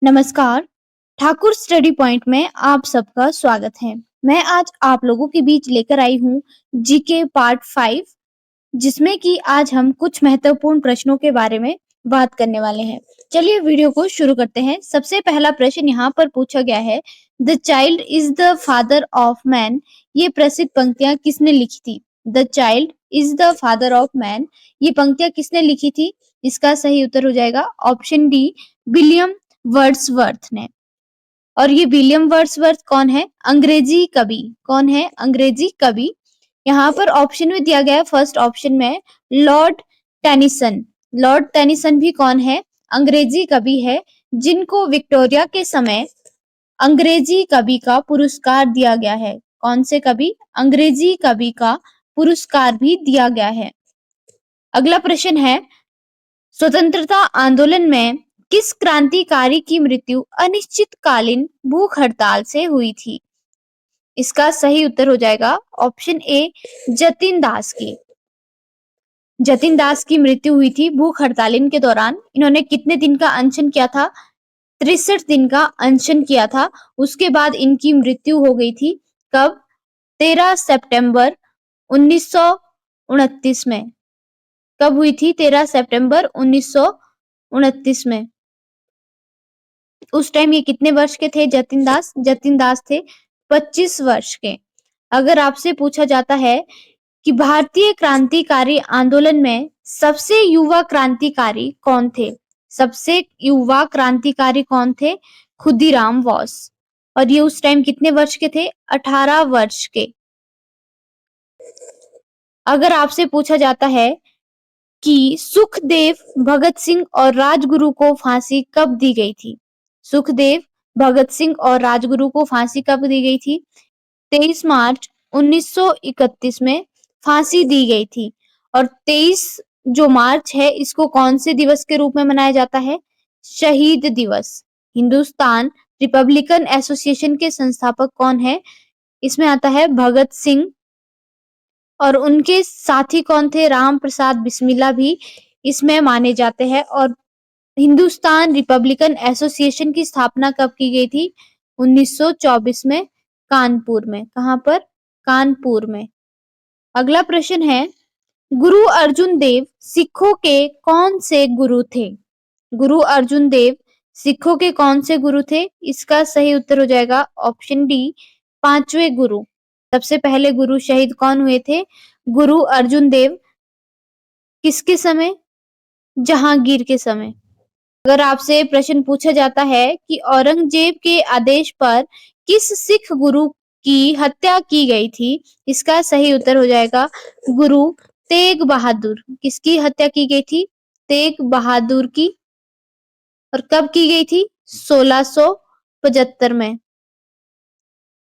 नमस्कार, Thakur study point में आप सबका स्वागत है। मैं आज आप लोगों के बीच लेकर आई हूँ जीके पार्ट 5 जिसमें कि आज हम कुछ महत्वपूर्ण प्रश्नों के बारे में बात करने वाले हैं। चलिए वीडियो को शुरू करते हैं। सबसे पहला प्रश्न यहाँ पर पूछा गया है, the child is the father of man. ये प्रसिद्ध पंक्तियां किसने लिखी थी? The child is the father of man, ये पंक्तियां किसने लिखी थी? इसका सही उत्तर हो जाएगा ऑप्शन डी, विलियम वर्ड्सवर्थ ने। और ये विलियम वर्ड्सवर्थ कौन है? अंग्रेजी कवि। कौन है? अंग्रेजी कवि। यहाँ पर ऑप्शन में दिया गया है फर्स्ट ऑप्शन में लॉर्ड टेनिसन। लॉर्ड टेनिसन भी कौन है? अंग्रेजी कवि है, जिनको विक्टोरिया के समय अंग्रेजी कवि का पुरस्कार दिया गया है। कौन से कवि? अंग्रेजी कवि का पुरस्कार भी दिया गया है। अगला प्रश्न है, स्वतंत्रता आंदोलन में किस क्रांतिकारी की मृत्यु अनिश्चितकालीन भूख हड़ताल से हुई थी? इसका सही उत्तर हो जाएगा ऑप्शन ए, जतिन दास की। जतिन दास की मृत्यु हुई थी भूख हड़ताल के दौरान। इन्होंने कितने दिन का अनशन किया था? 63 दिन का अनशन किया था। उसके बाद इनकी मृत्यु हो गई थी। कब? 13 सितंबर 1929 में। कब हुई थी? 13 सितंबर 1929 में। उस टाइम ये कितने वर्ष के थे जतिन दास? जतिन दास थे 25 वर्ष के। अगर आपसे पूछा जाता है कि भारतीय क्रांतिकारी आंदोलन में सबसे युवा क्रांतिकारी कौन थे? सबसे युवा क्रांतिकारी कौन थे? खुदीराम बोस। और ये उस टाइम कितने वर्ष के थे? 18 वर्ष के। अगर आपसे पूछा जाता है कि सुखदेव, भगत सिंह और राजगुरु को फांसी कब दी गई थी? सुखदेव, भगत सिंह और राजगुरु को फांसी कब दी गई थी? 23 मार्च 1931 में फांसी दी गई थी। और 23 जो मार्च है, इसको कौन से दिवस के रूप में मनाया जाता है? शहीद दिवस। हिंदुस्तान रिपब्लिकन एसोसिएशन के संस्थापक कौन है? इसमें आता है भगत सिंह। और उनके साथी कौन थे? राम प्रसाद बिस्मिल्ला भी इसमें माने जाते हैं। और हिंदुस्तान रिपब्लिकन एसोसिएशन की स्थापना कब की गई थी? 1924 में, कानपुर में। कहां पर? कानपुर में। अगला प्रश्न है, गुरु अर्जुन देव सिखों के कौन से गुरु थे? गुरु अर्जुन देव सिखों के कौन से गुरु थे? इसका सही उत्तर हो जाएगा ऑप्शन डी, पांचवें गुरु। सबसे पहले गुरु शहीद कौन हुए थे? गुरु अर्जुन देव। किसके समय? जहांगीर के समय। अगर आपसे प्रश्न पूछा जाता है कि औरंगजेब के आदेश पर किस सिख गुरु की हत्या की गई थी? इसका सही उत्तर हो जाएगा गुरु तेग बहादुर। किसकी हत्या की गई थी? तेग बहादुर की। और कब की गई थी? 1675 में।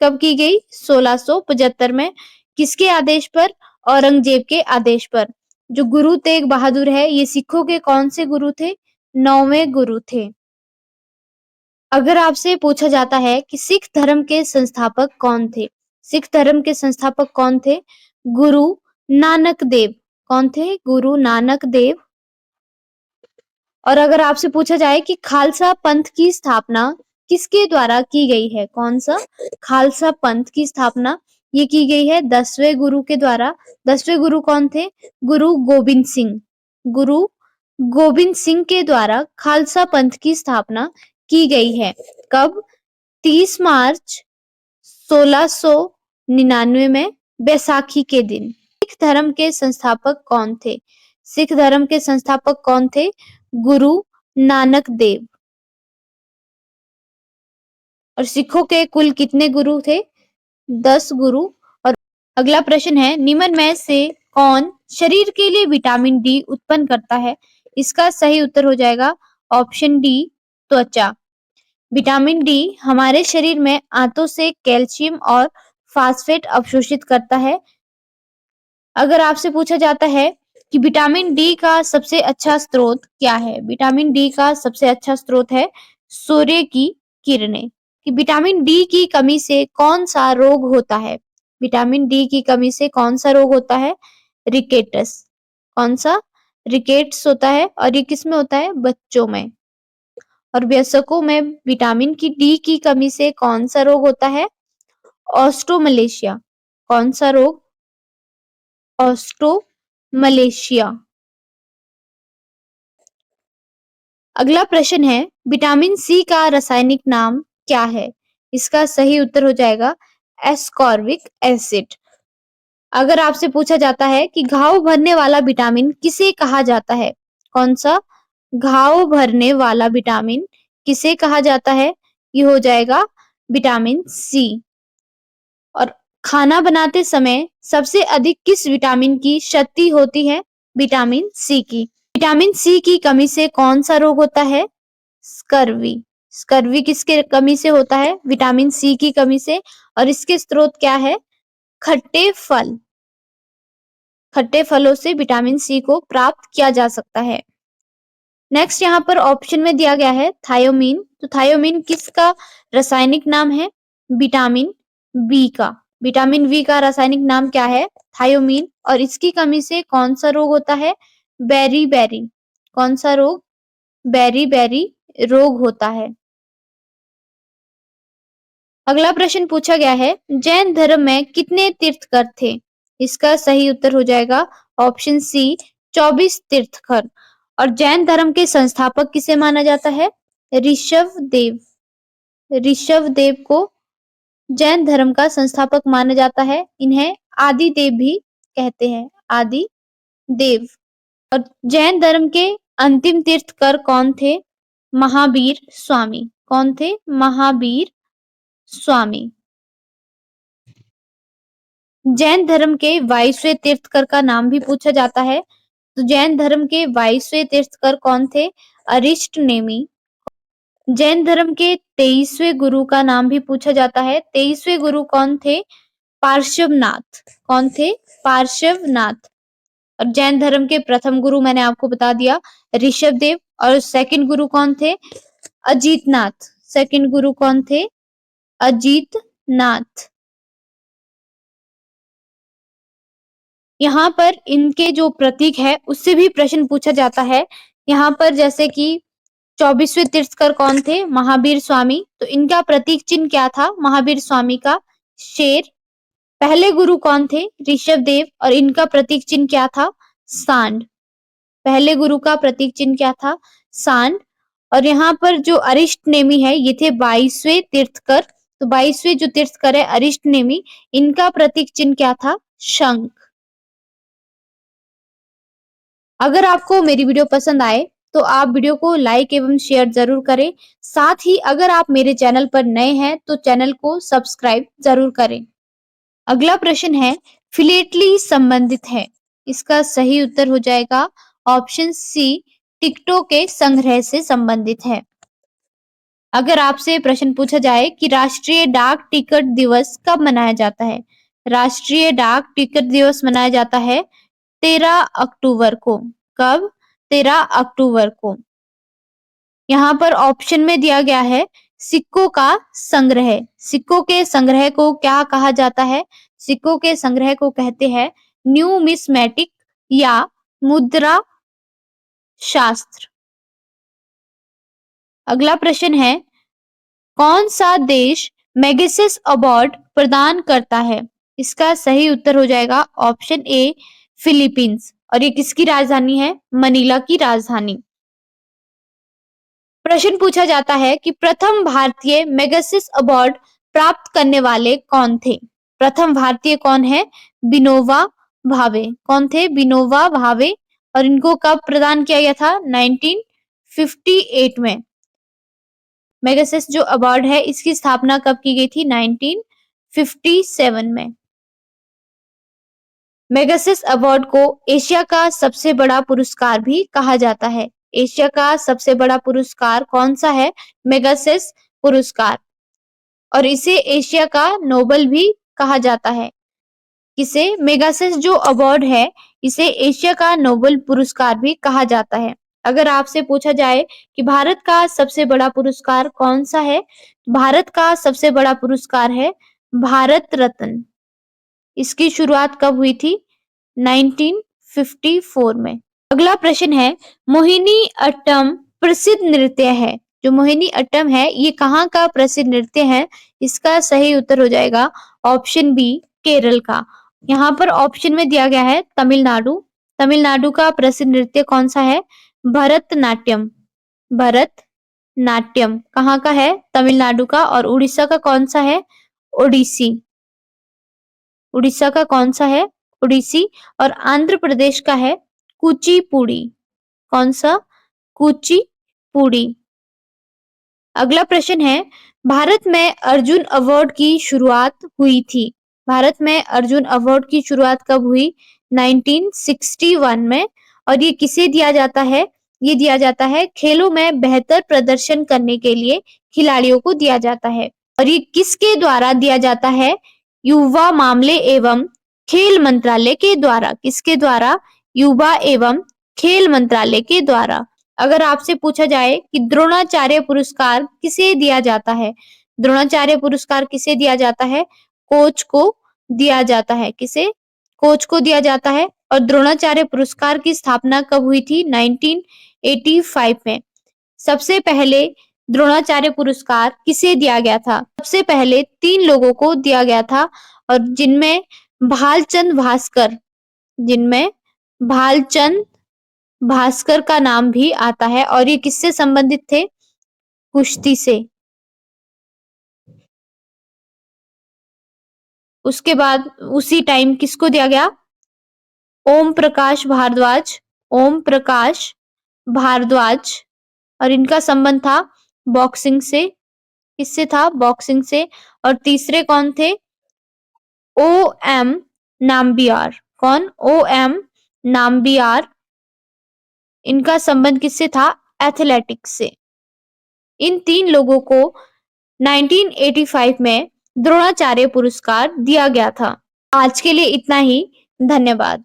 कब की गई? 1675 में। किसके आदेश पर? औरंगजेब के आदेश पर। जो गुरु तेग बहादुर है, ये सिखों के कौन से गुरु थे? 9वें गुरु थे। अगर आपसे पूछा जाता है कि सिख धर्म के संस्थापक कौन थे? सिख धर्म के संस्थापक कौन थे? गुरु नानक देव। कौन थे? गुरु नानक देव। और अगर आपसे पूछा जाए कि खालसा पंथ की स्थापना किसके द्वारा की गई है? कौन सा? खालसा पंथ की स्थापना ये की गई है 10वें गुरु के द्वारा। 10वें गुरु कौन थे? गुरु गोबिंद सिंह। गुरु गोबिंद सिंह के द्वारा खालसा पंथ की स्थापना की गई है। कब? 30 मार्च 1699 में, बैसाखी के दिन। सिख धर्म के संस्थापक कौन थे? सिख धर्म के संस्थापक कौन थे? गुरु नानक देव। और सिखों के कुल कितने गुरु थे? 10 गुरु। और अगला प्रश्न है, निम्न में से कौन शरीर के लिए विटामिन डी उत्पन्न करता है? इसका सही उत्तर हो जाएगा ऑप्शन डी, त्वचा। विटामिन डी हमारे शरीर में आंतों से कैल्शियम और फास्फेट अवशोषित करता है। अगर आपसे पूछा जाता है कि विटामिन डी का सबसे अच्छा स्रोत क्या है? विटामिन डी का सबसे अच्छा स्रोत है सूर्य की किरणें। कि विटामिन डी की कमी से कौन सा रोग होता है? विटामिन डी की कमी से कौन सा रोग होता है? रिकेटस। कौन सा? रिकेट्स होता है। और ये किस में होता है? बच्चों में। और वयस्कों में विटामिन की डी की कमी से कौन सा रोग होता है? ऑस्ट्रोमलेशिया। कौन सा रोग? ऑस्ट्रोमलेशिया। अगला प्रश्न है, विटामिन सी का रासायनिक नाम क्या है? इसका सही उत्तर हो जाएगा एस्कॉर्बिक एसिड। अगर आपसे पूछा जाता है कि घाव भरने वाला विटामिन किसे कहा जाता है? कौन सा? घाव भरने वाला विटामिन किसे कहा जाता है? ये हो जाएगा विटामिन सी। और खाना बनाते समय सबसे अधिक किस विटामिन की क्षति होती है? विटामिन सी की। विटामिन सी की कमी से कौन सा रोग होता है? स्कर्वी। स्कर्वी किसके कमी से होता है? विटामिन सी की कमी से। और इसके स्रोत क्या है? खट्टे फल। खट्टे फलों से विटामिन सी को प्राप्त किया जा सकता है। नेक्स्ट यहाँ पर ऑप्शन में दिया गया है थायोमीन। तो थायोमीन किसका रासायनिक नाम है? विटामिन बी का। विटामिन बी का रासायनिक नाम क्या है? थायोमीन। और इसकी कमी से कौन सा रोग होता है? Beriberi. कौन सा रोग? बेरी बेरी रोग होता है। अगला प्रश्न पूछा गया है, जैन धर्म में कितने तीर्थकर थे? इसका सही उत्तर हो जाएगा ऑप्शन सी 24 तीर्थकर। और जैन धर्म के संस्थापक किसे माना जाता है? ऋषभ देव। ऋषभ देव को जैन धर्म का संस्थापक माना जाता है। इन्हें आदि देव भी कहते हैं, आदि देव। और जैन धर्म के अंतिम तीर्थकर कौन थे? महावीर स्वामी। कौन थे? महावीर स्वामी। जैन धर्म के 22वें तीर्थकर का नाम भी पूछा जाता है। तो जैन धर्म के 22वें तीर्थकर कौन थे? अरिष्ट नेमी। जैन धर्म के 23वें गुरु का नाम भी पूछा जाता है। 23वें गुरु कौन थे? पार्श्वनाथ। कौन थे? पार्श्वनाथ। और जैन धर्म के प्रथम गुरु मैंने आपको बता दिया, ऋषभ देव। और सेकंड गुरु कौन थे? अजीतनाथ। सेकंड गुरु कौन थे? अजीतनाथ। यहाँ पर इनके जो प्रतीक है उससे भी प्रश्न पूछा जाता है। यहाँ पर जैसे कि 24वें तीर्थकर कौन थे? महावीर स्वामी। तो इनका प्रतीक चिन्ह क्या था? महावीर स्वामी का शेर। पहले गुरु कौन थे? ऋषभ देव। और इनका प्रतीक चिन्ह क्या था? सांड। पहले गुरु का प्रतीक चिन्ह क्या था? सांड। और यहाँ पर जो अरिष्ट नेमी है ये थे 22वें तीर्थकर। तो 22वें जो तीर्थकर है अरिष्ट नेमी, इनका प्रतीक चिन्ह क्या था? शंख। अगर आपको मेरी वीडियो पसंद आए तो आप वीडियो को लाइक एवं शेयर जरूर करें। साथ ही अगर आप मेरे चैनल पर नए हैं तो चैनल को सब्सक्राइब जरूर करें। अगला प्रश्न है, फिलेटली संबंधित है? इसका सही उत्तर हो जाएगा ऑप्शन सी, टिकटों के संग्रह से संबंधित है। अगर आपसे प्रश्न पूछा जाए कि राष्ट्रीय डाक टिकट दिवस कब मनाया जाता है? राष्ट्रीय डाक टिकट दिवस मनाया जाता है 13 अक्टूबर को। कब? 13 अक्टूबर को। यहाँ पर ऑप्शन में दिया गया है सिक्कों का संग्रह। सिक्कों के संग्रह को क्या कहा जाता है? सिक्कों के संग्रह को कहते हैं न्यूमिस्मेटिक या मुद्रा शास्त्र। अगला प्रश्न है, कौन सा देश मैगसेस अवार्ड प्रदान करता है? इसका सही उत्तर हो जाएगा ऑप्शन ए, फिलीपींस। और ये किसकी राजधानी है? मनीला की राजधानी। प्रश्न पूछा जाता है कि प्रथम भारतीय मैगसेस अवार्ड प्राप्त करने वाले कौन थे? प्रथम भारतीय कौन है? विनोबा भावे। कौन थे? विनोबा भावे। और इनको कब प्रदान किया गया था? 1958 में। मैगसेस जो अवार्ड है इसकी स्थापना कब की गई थी? 1957 में। मैगसेस अवार्ड को एशिया का सबसे बड़ा पुरस्कार भी कहा जाता है। एशिया का सबसे बड़ा पुरस्कार कौन सा है? मैगसेस पुरस्कार। और इसे एशिया का नोबल भी कहा जाता है। किसे? मैगसेस जो अवार्ड है इसे एशिया का नोबल पुरस्कार भी कहा जाता है। अगर आपसे पूछा जाए कि भारत का सबसे बड़ा पुरस्कार कौन सा है? भारत का सबसे बड़ा पुरस्कार है भारत रत्न। इसकी शुरुआत कब हुई थी? 1954 में। अगला प्रश्न है, मोहिनी अट्टम प्रसिद्ध नृत्य है? जो मोहिनी अट्टम है ये कहाँ का प्रसिद्ध नृत्य है? इसका सही उत्तर हो जाएगा ऑप्शन बी केरल का। यहाँ पर ऑप्शन में दिया गया है तमिलनाडु। तमिलनाडु का प्रसिद्ध नृत्य कौन सा है? भरतनाट्यम। भरतनाट्यम कहाँ का है? तमिलनाडु का। और उड़ीसा का कौन सा है? ओडिसी। उड़ीसा का कौन सा है? ओडिसी। और आंध्र प्रदेश का है कुचिपुड़ी। कौन सा? कुचिपुड़ी। अगला प्रश्न है भारत में अर्जुन अवार्ड की शुरुआत हुई थी। भारत में अर्जुन अवार्ड की शुरुआत कब हुई? 1961 में। और ये किसे दिया जाता है? ये दिया जाता है खेलों में बेहतर प्रदर्शन करने के लिए खिलाड़ियों को दिया जाता है। और ये किसके द्वारा दिया जाता है? युवा मामले एवं खेल मंत्रालय के द्वारा। किसके द्वारा? युवा एवं खेल मंत्रालय के द्वारा। अगर आपसे पूछा जाए कि द्रोणाचार्य पुरस्कार किसे दिया जाता है? द्रोणाचार्य पुरस्कार किसे दिया जाता है? कोच को दिया जाता है। किसे? कोच को दिया जाता है। और द्रोणाचार्य पुरस्कार की स्थापना कब हुई थी? 1985 में। सबसे पहले द्रोणाचार्य पुरस्कार किसे दिया गया था? सबसे पहले 3 लोगों को दिया गया था और जिनमें भालचंद भास्कर का नाम भी आता है। और ये किससे संबंधित थे? कुश्ती से। उसके बाद उसी टाइम किसको दिया गया? ओम प्रकाश भारद्वाज। ओम प्रकाश भारद्वाज। और इनका संबंध था बॉक्सिंग से। किससे था? बॉक्सिंग से। और तीसरे कौन थे? O M Nambiar. कौन? O M Nambiar. इनका संबंध किससे था? एथलेटिक्स से। इन 3 लोगों को 1985 में द्रोणाचार्य पुरस्कार दिया गया था। आज के लिए इतना ही। धन्यवाद।